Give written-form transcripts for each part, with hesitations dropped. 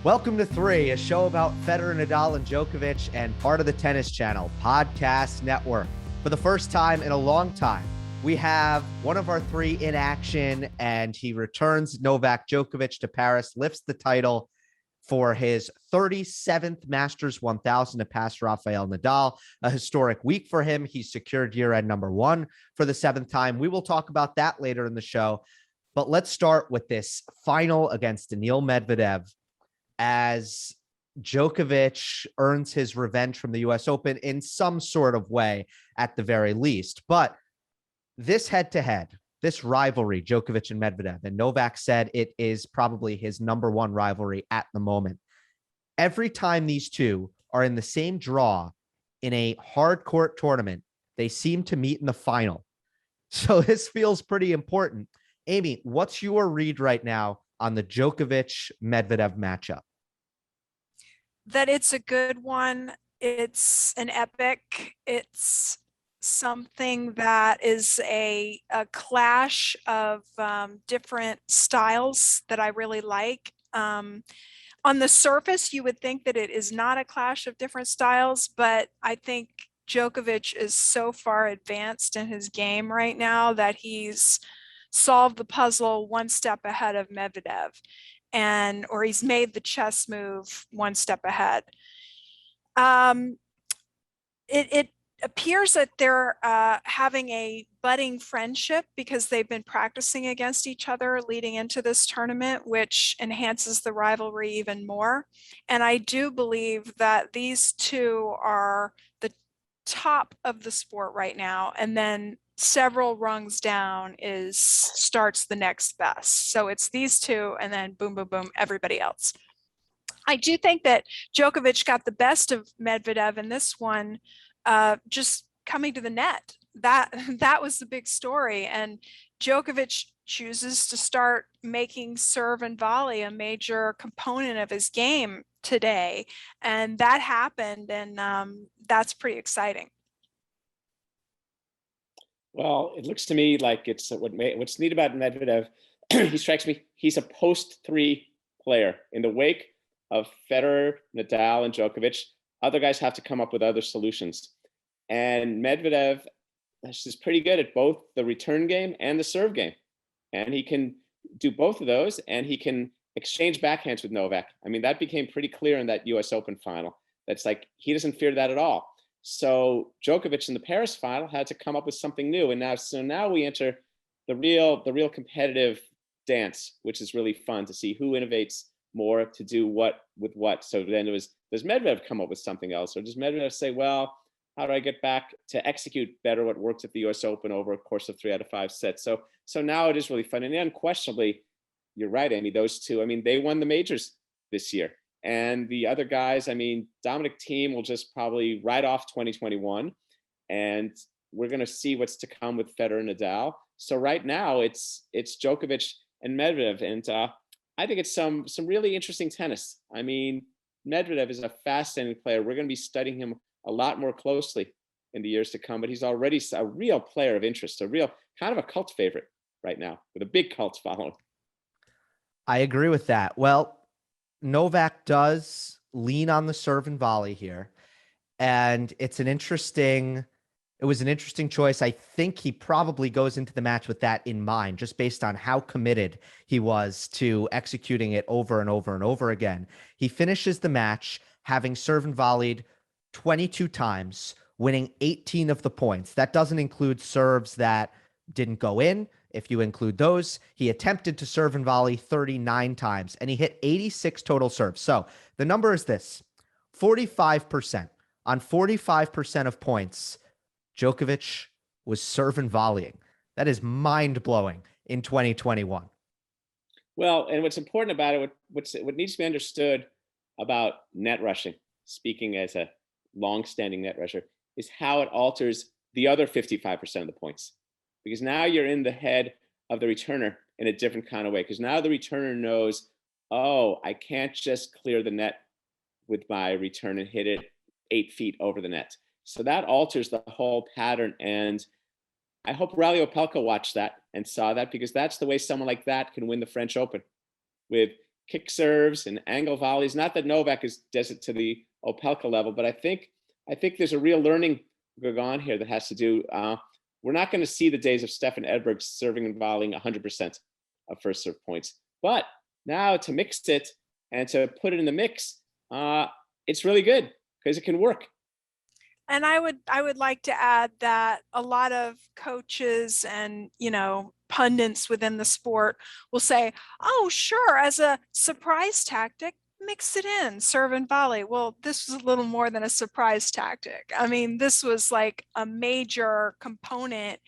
Welcome to Three, a show about Federer, Nadal, and Djokovic, and part of the Tennis Channel Podcast Network. For the first time in a long time, we have one of our three in action, and he returns Novak Djokovic to Paris, lifts the title for his 37th Masters 1000 to pass Rafael Nadal. A historic week for him. He's secured year-end number one for the seventh time. We will talk about that later in the show, but let's start with this final against Daniil Medvedev, as Djokovic earns his revenge from the US Open in some sort of way at the very least. But this head-to-head, this rivalry, Djokovic and Medvedev, and Novak said it is probably his number one rivalry at the moment. Every time these two are in the same draw in a hard court tournament, they seem to meet in the final. So this feels pretty important. Amy, what's your read right now on the Djokovic-Medvedev matchup? That it's a good one. It's an epic. It's something that is a clash of different styles that I really like. On the surface, you would think that it is not a clash of different styles, but I think Djokovic is so far advanced in his game right now that he's solved the puzzle one step ahead of Medvedev, or he's made the chess move one step ahead. It appears that they're having a budding friendship because they've been practicing against each other leading into this tournament, which enhances the rivalry even more. And I do believe that these two are the top of the sport right now, and then several rungs down starts the next best. So it's these two, and then boom, boom, boom, everybody else. I do think that Djokovic got the best of Medvedev in this one, just coming to the net. That was the big story. And Djokovic chooses to start making serve and volley a major component of his game today. And that happened, and that's pretty exciting. Well, it looks to me like it's what's neat about Medvedev. He strikes me. He's a post-3 player. In the wake of Federer, Nadal, and Djokovic, other guys have to come up with other solutions. And Medvedev is pretty good at both the return game and the serve game. And he can do both of those, and he can exchange backhands with Novak. I mean, that became pretty clear in that US Open final. That's like, he doesn't fear that at all. So Djokovic in the Paris final had to come up with something new. And now we enter the real competitive dance, which is really fun to see who innovates more to do what with what. So then does Medvedev come up with something else? Or does Medvedev say, well, how do I get back to execute better what worked at the US Open over a course of 3 out of 5 sets? So now it is really fun. And unquestionably, you're right, Amy, those two, I mean, they won the majors this year. And the other guys, I mean, Dominic Thiem will just probably write off 2021. And we're going to see what's to come with Federer and Nadal. So right now it's Djokovic and Medvedev. And I think it's some really interesting tennis. I mean, Medvedev is a fascinating player. We're going to be studying him a lot more closely in the years to come, but he's already a real player of interest, a real kind of a cult favorite right now with a big cult following. I agree with that. Well, Novak does lean on the serve and volley here, and it was an interesting choice. I think he probably goes into the match with that in mind, just based on how committed he was to executing it over and over and over again. He finishes the match having serve and volleyed 22 times, winning 18 of the points. That doesn't include serves that didn't go in. If you include those, he attempted to serve and volley 39 times, and he hit 86 total serves. So the number is this: 45%. On 45% of points, Djokovic was serve and volleying. That is mind-blowing in 2021. Well, and what's important about it, what needs to be understood about net rushing, speaking as a long-standing net rusher, is how it alters the other 55% of the points. Because now you're in the head of the returner in a different kind of way. Because now the returner knows, oh, I can't just clear the net with my return and hit it 8 feet over the net. So that alters the whole pattern. And I hope Rally Opelka watched that and saw that, because that's the way someone like that can win the French Open, with kick serves and angle volleys. Not that Novak does it to the Opelka level, but I think there's a real learning going on here that has to do. We're not going to see the days of Stefan Edberg serving and volleying 100% of first serve points. But now to mix it and to put it in the mix, it's really good because it can work. And I would like to add that a lot of coaches and, pundits within the sport will say, oh, sure, as a surprise tactic, mix it in, serve and volley. Well, this was a little more than a surprise tactic. I mean, this was like a major component.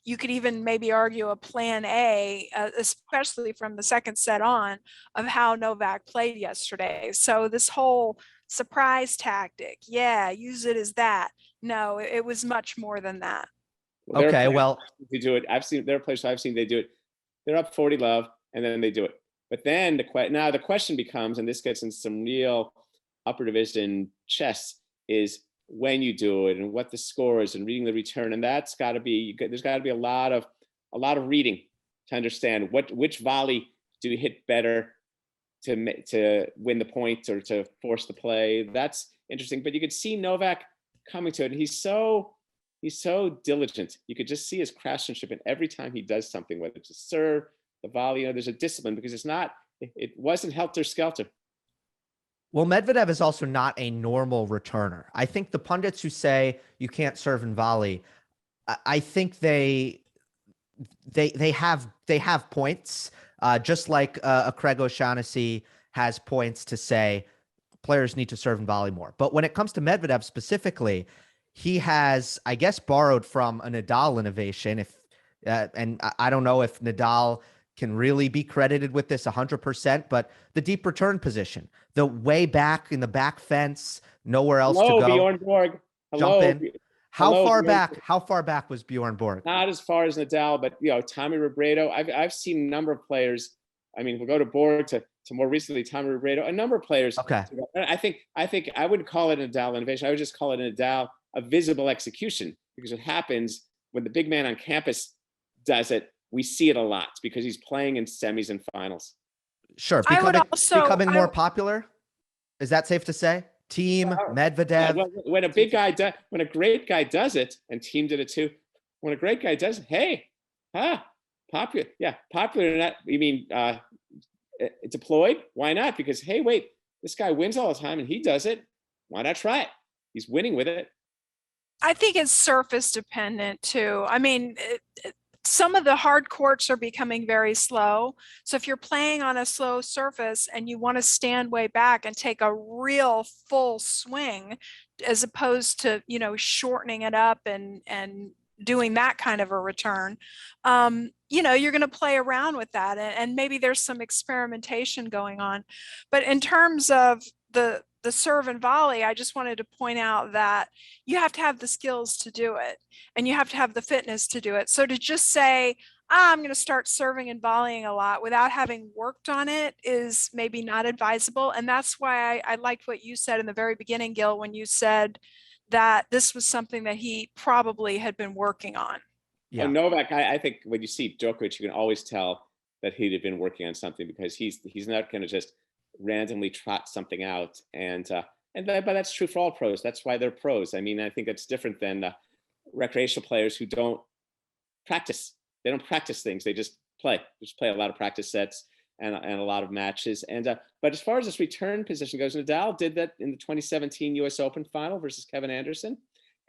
You could even maybe argue a plan A, especially from the second set on, of how Novak played yesterday. So this whole surprise tactic, yeah, use it as that. No, it was much more than that. Okay, well, they do it. There are players I've seen they do it. They're up 40-love, and then they do it. But then now the question becomes, and this gets into some real upper division chess, is when you do it and what the score is and reading the return. And that's got to be, there's got to be a lot of reading to understand which volley do you hit better to win the point or to force the play. That's interesting. But you could see Novak coming to it. And he's so diligent. You could just see his craftsmanship in every time he does something, whether it's a serve, the volley, there's a discipline because it wasn't helter-skelter. Well, Medvedev is also not a normal returner. I think the pundits who say you can't serve and volley, I think they have points, just like a Craig O'Shaughnessy has points to say players need to serve and volley more. But when it comes to Medvedev specifically, he has, I guess, borrowed from a Nadal innovation. And I don't know if Nadal can really be credited with this 100%, but the deep return position, the way back in the back fence, nowhere else to go. Bjorn Borg. Jump in. How far back was Bjorn Borg? Not as far as Nadal, but Tommy Robredo. I've seen a number of players. I mean, we'll go to Borg to more recently Tommy Robredo. A number of players. Okay. I think I wouldn't call it a Nadal innovation. I would just call it a visible execution, because it happens when the big man on campus does it. We see it a lot because he's playing in semis and finals. Sure. Becoming more popular. Is that safe to say? Team, Medvedev. Yeah, well, when a great guy does it, and Team did it too. When a great guy does it, hey, popular. Yeah, popular. Not, you mean deployed? Why not? Because hey, wait, this guy wins all the time, and he does it. Why not try it? He's winning with it. I think it's surface dependent too. I mean, some of the hard courts are becoming very slow. So if you're playing on a slow surface and you want to stand way back and take a real full swing, as opposed to, shortening it up and doing that kind of a return, you're going to play around with that. And maybe there's some experimentation going on. But in terms of the serve and volley, I just wanted to point out that you have to have the skills to do it, and you have to have the fitness to do it. So to just say, I'm going to start serving and volleying a lot without having worked on it is maybe not advisable. And that's why I liked what you said in the very beginning, Gil, when you said that this was something that he probably had been working on. Yeah. Novak, I think when you see Djokovic, you can always tell that he'd have been working on something, because he's not going to just randomly trot something out, but that's true for all pros. That's why they're pros. I mean, I think that's different than recreational players who don't practice. They don't practice things. They just play a lot of practice sets and a lot of matches. But as far as this return position goes, Nadal did that in the 2017 U.S. Open final versus Kevin Anderson.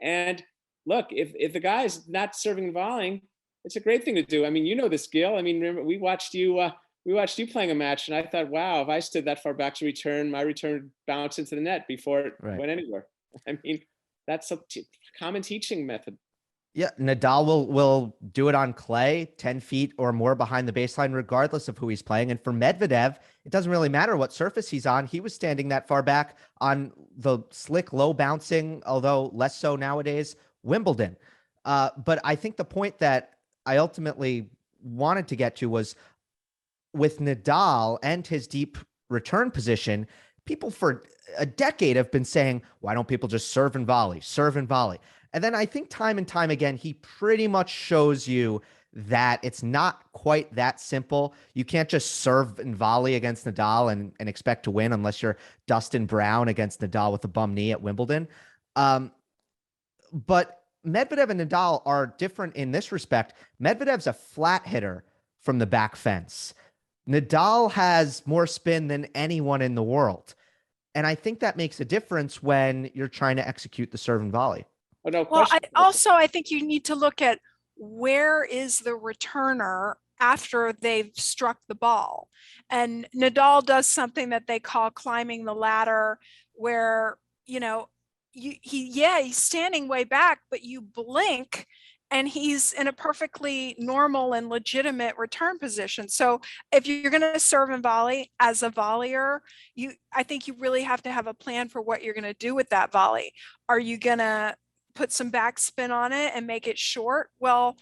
And look, if the guy is not serving and volleying, it's a great thing to do. I mean, this, Gil. I mean, remember we watched you playing a match, and I thought, wow, if I stood that far back to return, my return bounced into the net before it went anywhere. I mean, that's a common teaching method. Yeah, Nadal will do it on clay, 10 feet or more behind the baseline, regardless of who he's playing. And for Medvedev, it doesn't really matter what surface he's on. He was standing that far back on the slick, low bouncing, although less so nowadays, Wimbledon. But I think the point that I ultimately wanted to get to was, with Nadal and his deep return position, people for a decade have been saying, why don't people just serve and volley? And then I think time and time again, he pretty much shows you that it's not quite that simple. You can't just serve and volley against Nadal and expect to win unless you're Dustin Brown against Nadal with a bum knee at Wimbledon. But Medvedev and Nadal are different in this respect. Medvedev's a flat hitter from the back fence. Nadal has more spin than anyone in the world. And I think that makes a difference when you're trying to execute the serve and volley. Oh, no Well, question. I think you need to look at where is the returner after they've struck the ball. And Nadal does something that they call climbing the ladder, where, you know, he's standing way back, but you blink and he's in a perfectly normal and legitimate return position. So if you're going to serve and volley as a volleyer, I think you really have to have a plan for what you're going to do with that volley. Are you going to put some backspin on it and make it short? Well,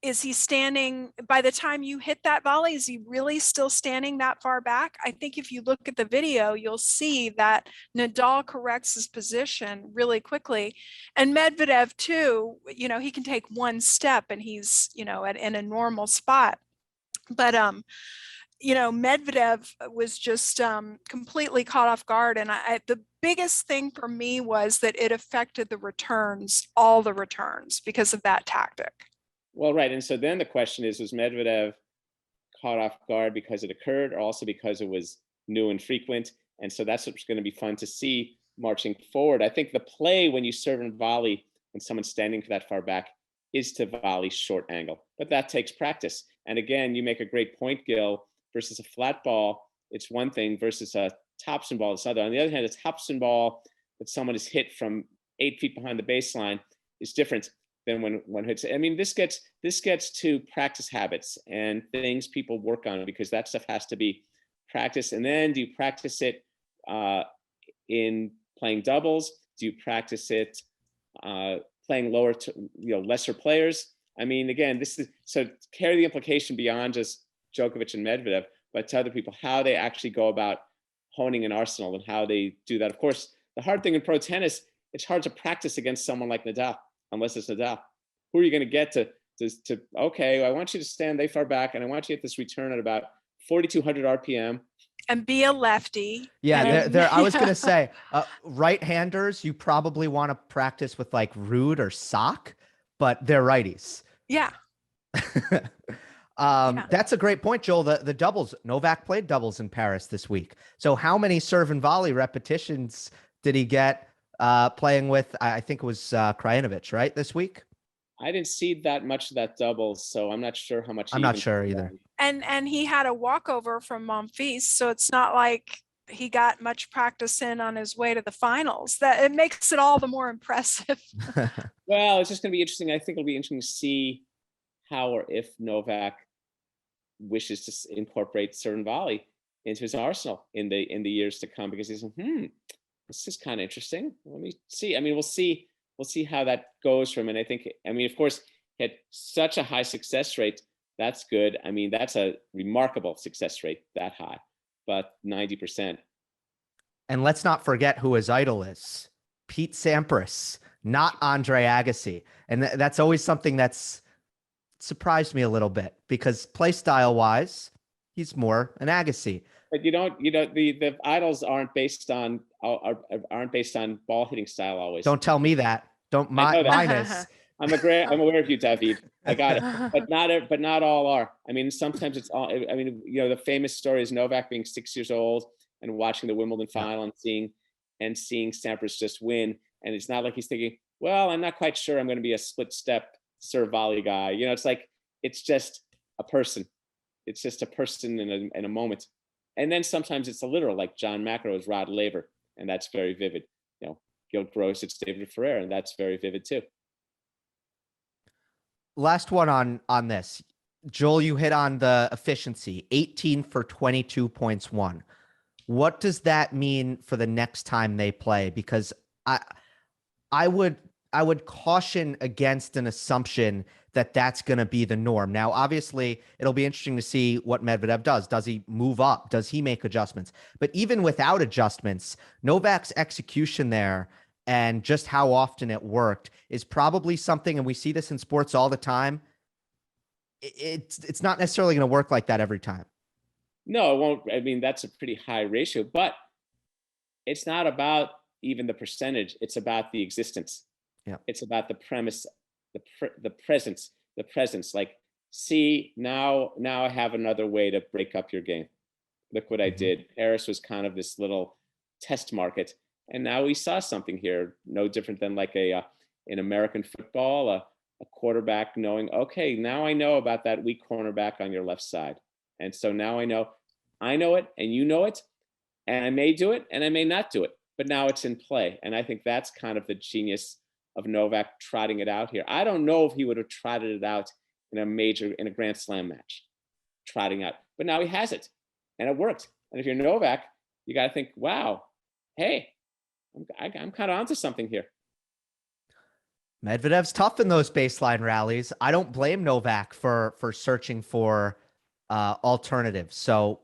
is he standing, by the time you hit that volley, is he really still standing that far back? I think if you look at the video, you'll see that Nadal corrects his position really quickly. And Medvedev too, you know, he can take one step and he's, you know, in a normal spot. But, you know, Medvedev was just completely caught off guard. And the biggest thing for me was that it affected the returns, all the returns, because of that tactic. Well, right. And so then the question is, was Medvedev caught off guard because it occurred, or also because it was new and frequent? And so that's what's going to be fun to see marching forward. I think the play when you serve and volley, when someone's standing that far back, is to volley short angle. But that takes practice. And again, you make a great point, Gil, versus a flat ball, it's one thing, versus a topspin ball, it's another. On the other hand, a topspin ball that someone is hit from 8 feet behind the baseline is different than when one hits. I mean, this gets to practice habits and things people work on, because that stuff has to be practiced. And then do you practice it in playing doubles? Do you practice it playing lower to, lesser players? I mean, again, this is, so carry the implication beyond just Djokovic and Medvedev, but to other people, how they actually go about honing an arsenal and how they do that. Of course, the hard thing in pro tennis, it's hard to practice against someone like Nadal, unless it's Nadal. Who are you going to get to okay, I want you to stand that far back and I want you to hit this return at about 4,200 RPM. And be a lefty. Yeah, I was going to say, right-handers, you probably want to practice with like Ruud or Sock, but they're righties. Yeah. That's a great point, Joel. The doubles, Novak played doubles in Paris this week. So how many serve and volley repetitions did he get playing with, I think it was Krajinovic, right, this week? I didn't see that much of that doubles, so I'm not sure how much. I'm not sure either. And he had a walkover from Monfils, so it's not like he got much practice in on his way to the finals. That it makes it all the more impressive. Well, it's just going to be interesting. I think it'll be interesting to see how or if Novak wishes to incorporate serve and volley into his arsenal in the years to come, because he's this is kind of interesting. Let me see. I mean, we'll see how that goes for him. And I think, of course, he had such a high success rate. That's good. I mean, that's a remarkable success rate, that high, but 90%. And let's not forget who his idol is. Pete Sampras, not Andre Agassi. And that's always something that's surprised me a little bit, because play style wise, he's more an Agassi. But the idols aren't based on ball hitting style always. Don't tell me that. Mine is. I'm aware of you, David. I got it. But not all are. I mean, sometimes it's all. I mean, the famous story is Novak being 6 years old and watching the Wimbledon final and seeing Sampras just win, and it's not like he's thinking, well, I'm not quite sure I'm going to be a split step serve volley guy. It's like, it's just a person. It's just a person in a moment. And then sometimes it's a literal, like John McEnroe's Rod Laver, and that's very vivid. Gil Gross, it's David Ferrer, and that's very vivid too. Last one on this. Joel, you hit on the efficiency, 18 for 22 points won. What does that mean for the next time they play? Because I would caution against an assumption that that's going to be the norm. Now, obviously, it'll be interesting to see what Medvedev does. Does he move up? Does he make adjustments? But even without adjustments, Novak's execution there and just how often it worked is probably something, and we see this in sports all the time, it's not necessarily going to work like that every time. No, it won't. I mean, that's a pretty high ratio, but it's not about even the percentage. It's about the existence. Yeah. It's about the premise, the presence. Like, see, now I have another way to break up your game. Look what I did. Paris was kind of this little test market, and now we saw something here, no different than like in American football, a quarterback knowing, okay, now I know about that weak cornerback on your left side, and so now I know it, and you know it, and I may do it, and I may not do it, but now it's in play, and I think that's kind of the genius of Novak trotting it out here. I don't know if he would have trotted it out in a Grand Slam match, trotting out, but now he has it. And it worked. And if you're Novak, you got to think, wow, hey, I'm kind of onto something here. Medvedev's tough in those baseline rallies. I don't blame Novak for searching for alternatives. So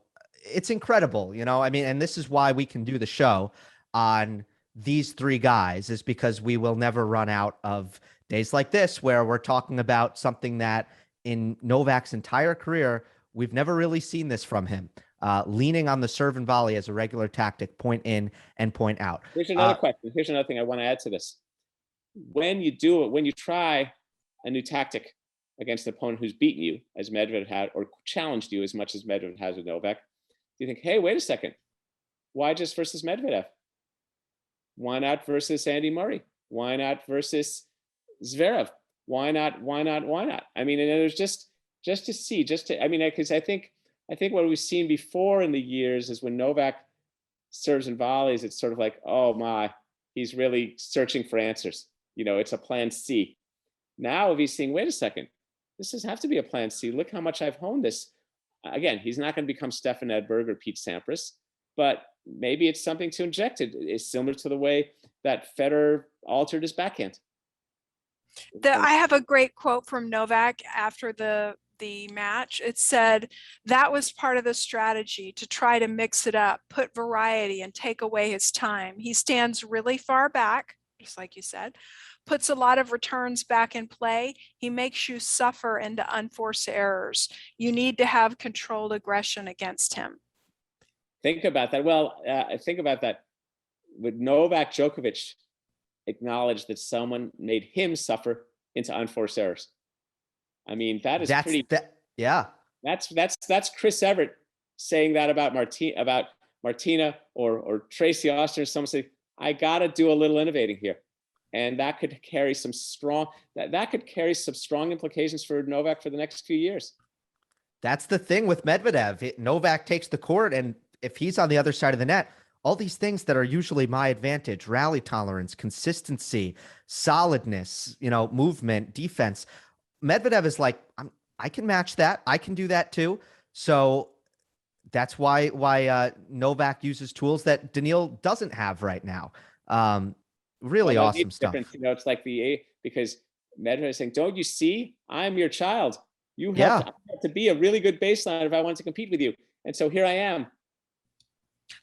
it's incredible, you know. I mean, and this is why we can do the show on these three guys, is because we will never run out of days like this where we're talking about something that in Novak's entire career, we've never really seen this from him. Leaning on the serve and volley as a regular tactic, point in and point out. Here's another question. Here's another thing I want to add to this. When you do it, when you try a new tactic against an opponent who's beaten you, as Medvedev had, or challenged you as much as Medvedev has with Novak, you think, hey, wait a second. Why just versus Medvedev? Why not versus Andy Murray? Why not versus Zverev? Why not? I mean, and there's just to see, because I think what we've seen before in the years is when Novak serves and volleys, it's sort of like, oh my, he's really searching for answers. You know, it's a plan C. Now, if he's saying, wait a second, this does have to be a plan C. Look how much I've honed this. Again, he's not going to become Stefan Edberg or Pete Sampras, but maybe it's something to inject it. It's similar to the way that Federer altered his backhand. I have a great quote from Novak after the match. It said that was part of the strategy, to try to mix it up, put variety, and take away his time. He stands really far back, just like you said, puts a lot of returns back in play. He makes you suffer into unforced errors. You need to have controlled aggression against him. Think about that. Well, think about that. Would Novak Djokovic acknowledge that someone made him suffer into unforced errors? I mean, that's yeah. That's Chris Everett saying that about Martina or Tracy Austin, or someone say, I gotta do a little innovating here. And that could carry some strong implications for Novak for the next few years. That's the thing with Medvedev. Novak takes the court, and if he's on the other side of the net, all these things that are usually my advantage, rally tolerance, consistency, solidness, you know, movement, defense, Medvedev is like, I can match that. I can do that too. So that's why Novak uses tools that Daniil doesn't have right now. Really awesome stuff. You know, it's like because Medvedev is saying, don't you see, I'm your child. You have to be a really good baseline if I want to compete with you. And so here I am.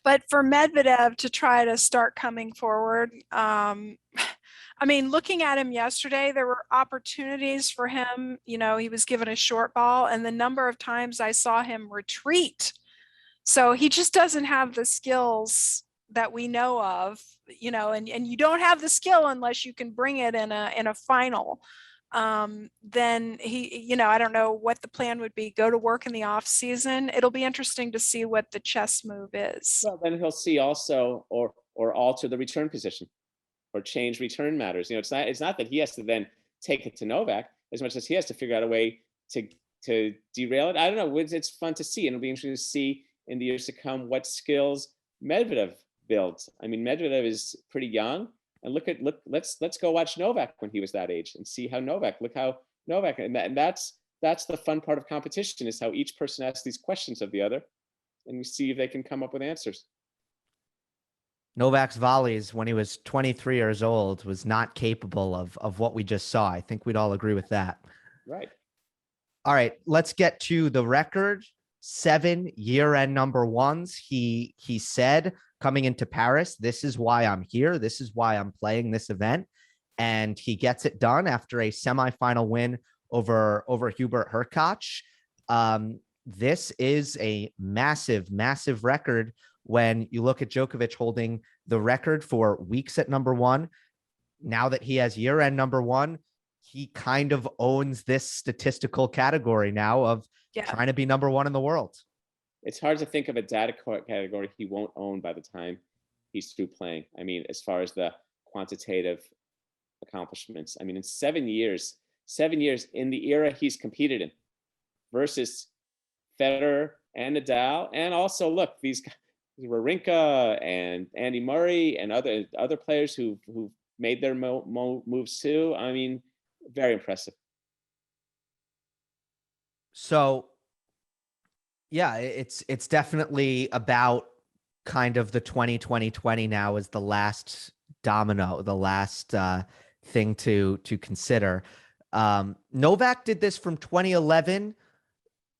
But for Medvedev to try to start coming forward, I mean, looking at him yesterday, there were opportunities for him. You know, he was given a short ball, and the number of times I saw him retreat. So he just doesn't have the skills that we know of, you know, and you don't have the skill unless you can bring it in a final. Then he, you know, I don't know what the plan would be. Go to work in the off season. It'll be interesting to see what the chess move is. Well, then he'll see also, or alter the return position, or change return matters. You know, it's not that he has to then take it to Novak as much as he has to figure out a way to derail it. I don't know. It's fun to see, and it'll be interesting to see in the years to come what skills Medvedev builds. I mean, Medvedev is pretty young, and let's go watch Novak when he was that age and see how Novak. And that's the fun part of competition, is how each person asks these questions of the other, and we see if they can come up with answers. Novak's volleys when he was 23 years old was not capable of what we just saw. I think we'd all agree with that. Right. All right, let's get to the record. 7 year-end number ones. He said coming into Paris, this is why I'm here. This is why I'm playing this event. And he gets it done after a semifinal win over Hubert Hurkacz. This is a massive record when you look at Djokovic holding the record for weeks at number one. Now that he has year-end number one, he kind of owns this statistical category now of trying to be number one in the world. It's hard to think of a data category he won't own by the time he's through playing. I mean, as far as the quantitative accomplishments, I mean, in 7 years in the era he's competed in versus Federer and Nadal, and also look, these guys, Wawrinka and Andy Murray and other players who made their moves too. I mean, very impressive. So yeah, it's definitely about kind of the 2020 now is the last domino, the last thing to consider. Novak did this from 2011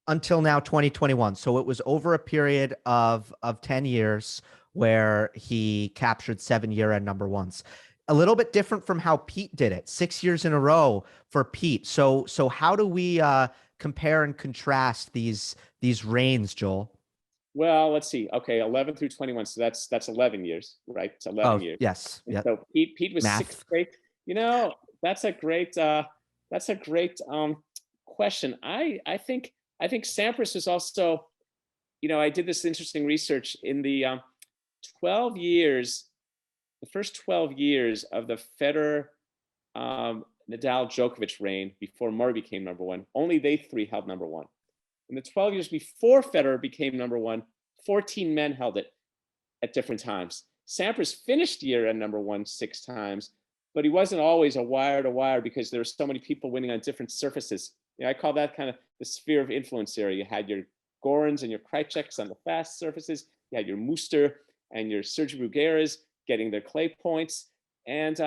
until now 2021. So it was over a period of 10 years where he captured 7 year-end number ones. A little bit different from how Pete did it, 6 years in a row for Pete. So how do we compare and contrast these reigns, Joel? Well, let's see. Okay, 11 through 21. So that's 11 years, right? It's 11 years. Yes. Yep. So Pete was Math. sixth grade. You know, that's a great question. I think Sampras was also, you know, I did this interesting research in the 12 years, the first 12 years of the Federer, Nadal, Djokovic reign before Murray became number one. Only they three held number one. In the 12 years before Federer became number one, 14 men held it at different times. Sampras finished year at number one 6 times, but he wasn't always a wire to wire because there were so many people winning on different surfaces. You know, I call that kind of the sphere of influence area. You had your Gorans and your Krajceks on the fast surfaces. You had your Muster and your Sergio Brugueras getting their clay points. And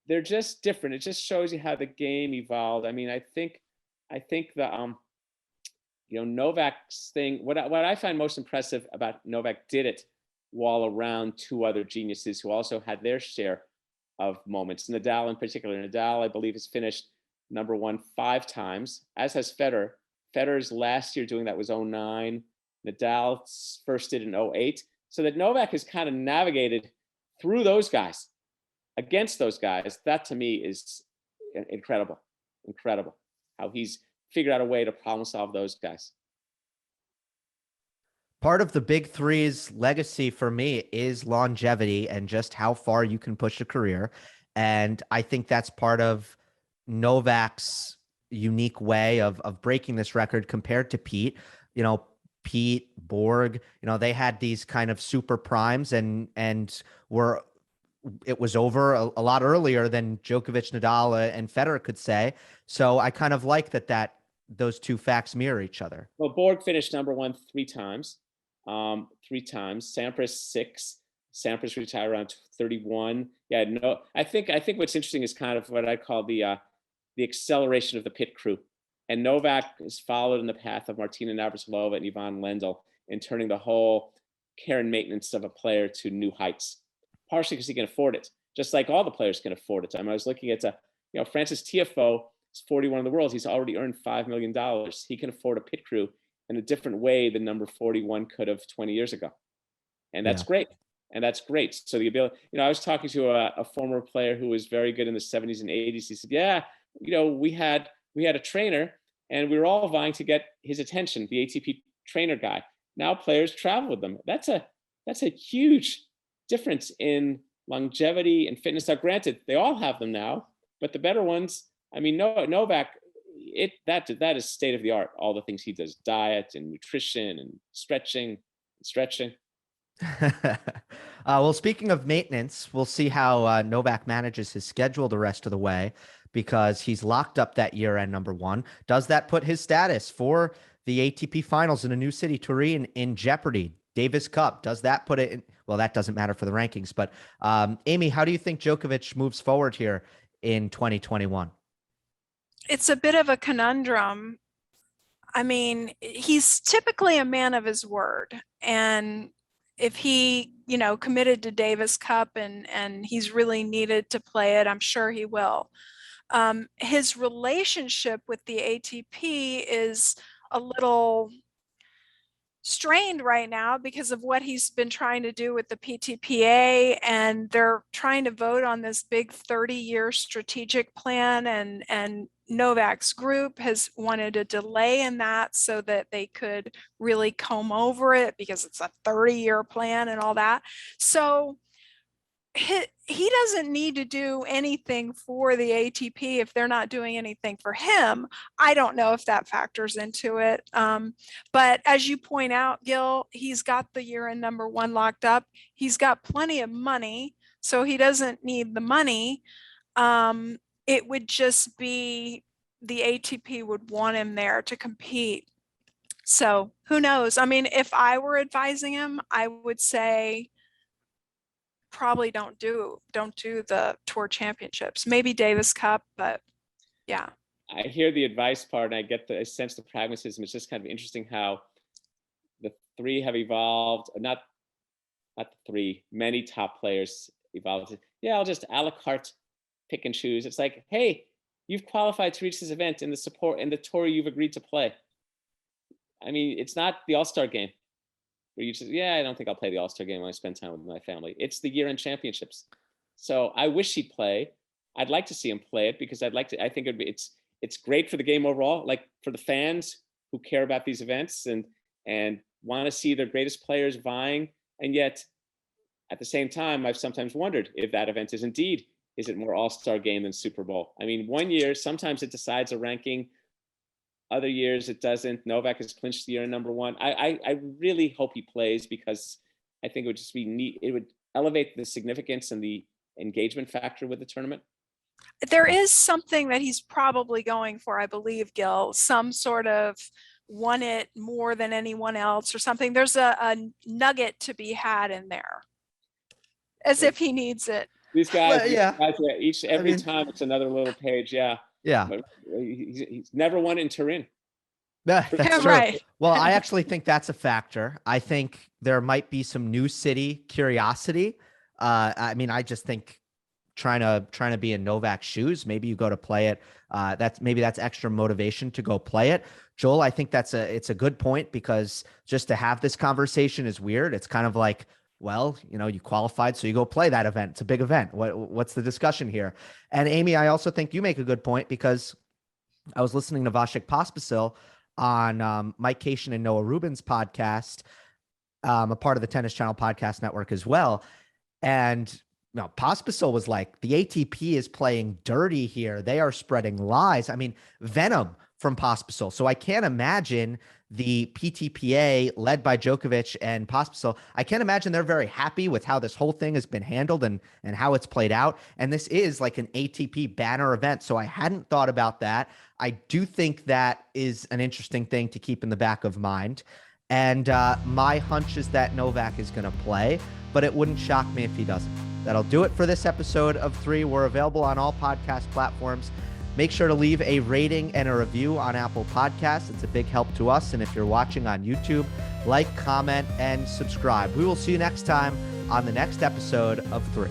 they're just different. It just shows you how the game evolved. I mean, I think the you know, Novak's thing, what I find most impressive about Novak did it while around 2 other geniuses who also had their share of moments. Nadal in particular. Nadal, I believe, has finished number one 5 times, as has Federer. Federer's last year doing that was 2009. Nadal first did in 2008. So that Novak has kind of navigated through those guys, against those guys. That to me is incredible. Incredible how he's figured out a way to problem solve those guys. Part of the big three's legacy for me is longevity and just how far you can push a career. And I think that's part of Novak's unique way of breaking this record compared to Pete. You know, Pete, Borg, you know, they had these kind of super primes and it was over a lot earlier than Djokovic, Nadal, and Federer could say. So I kind of like that those two facts mirror each other. Well, Borg finished number one 3 times. 3 times. Sampras 6. Sampras retired around 31. Yeah, no. I think what's interesting is kind of what I call the acceleration of the pit crew. And Novak is followed in the path of Martina Navratilova and Yvonne Lendl in turning the whole care and maintenance of a player to new heights. Partially because he can afford it, just like all the players can afford it. I mean, I was looking at Francis Tiafoe is 41 in the world. He's already earned $5 million. He can afford a pit crew in a different way than number 41 could have 20 years ago. And that's great. And that's great. So the ability, I was talking to a former player who was very good in the 70s and 80s. He said, yeah, we had a trainer and we were all vying to get his attention, the ATP trainer guy. Now players travel with them. That's a huge difference in longevity and fitness. Now, granted, they all have them now, but the better ones, I mean, Novak, that is state of the art. All the things he does, diet and nutrition and stretching. Well, speaking of maintenance, we'll see how Novak manages his schedule the rest of the way, because he's locked up that year-end number one. Does that put his status for the ATP finals in a new city, Turin, in jeopardy? Davis Cup, does that put it in? Well, that doesn't matter for the rankings, but Amy, how do you think Djokovic moves forward here in 2021? It's a bit of a conundrum. I mean, he's typically a man of his word. And if he, committed to Davis Cup and he's really needed to play it, I'm sure he will. His relationship with the ATP is a little strained right now because of what he's been trying to do with the PTPA, and they're trying to vote on this big 30-year strategic plan, and Novak's group has wanted a delay in that so that they could really comb over it because it's a 30-year plan and all that. So he doesn't need to do anything for the ATP if they're not doing anything for him. I don't know if that factors into it. But as you point out, Gil, he's got the year in number one locked up. He's got plenty of money, so he doesn't need the money. It would just be the ATP would want him there to compete. So who knows? I mean, if I were advising him, I would say probably don't do the tour championships, maybe Davis Cup, but yeah. I hear the advice part, and I sense the pragmatism. It's just kind of interesting how the three have evolved. Not the three, many top players evolved. Yeah, I'll just a la carte pick and choose. It's like, hey, you've qualified to reach this event in the tour you've agreed to play. I mean, it's not the All-Star game where you just, I don't think I'll play the All-Star game when I spend time with my family. It's the year-end championships. So I wish he'd play. I'd like to see him play it because I think it's great for the game overall, like for the fans who care about these events and want to see their greatest players vying. And yet, at the same time, I've sometimes wondered if that event is it more All-Star game than Super Bowl? I mean, one year, sometimes it decides a ranking. Other years it doesn't. Novak has clinched the year number one. I really hope he plays because I think it would just be neat. It would elevate the significance and the engagement factor with the tournament. There is something that he's probably going for, I believe, Gil, some sort of won it more than anyone else or something. There's a nugget to be had in there, as if he needs it. These guys, every time it's another little page. Yeah. But he's never won in Turin. That's true. Right. Well, I actually think that's a factor. I think there might be some new city curiosity. I mean, I just think trying to be in Novak's shoes, maybe you go to play it. That's extra motivation to go play it. Joel, I think it's a good point because just to have this conversation is weird. It's kind of like, well, you qualified, so you go play that event. It's a big event. What's the discussion here? And Amy, I also think you make a good point because I was listening to Vasek Pospisil on Mike Cation and Noah Rubin's podcast, a part of the Tennis Channel podcast network as well. And Pospisil was like, the ATP is playing dirty here. They are spreading lies. I mean, venom from Pospisil. So I can't imagine the PTPA led by Djokovic and Pospisil. I can't imagine they're very happy with how this whole thing has been handled and how it's played out. And this is like an ATP banner event. So I hadn't thought about that. I do think that is an interesting thing to keep in the back of mind. And my hunch is that Novak is going to play, but it wouldn't shock me if he doesn't. That'll do it for this episode of 3. We're available on all podcast platforms. Make sure to leave a rating and a review on Apple Podcasts. It's a big help to us. And if you're watching on YouTube, like, comment, and subscribe. We will see you next time on the next episode of 3.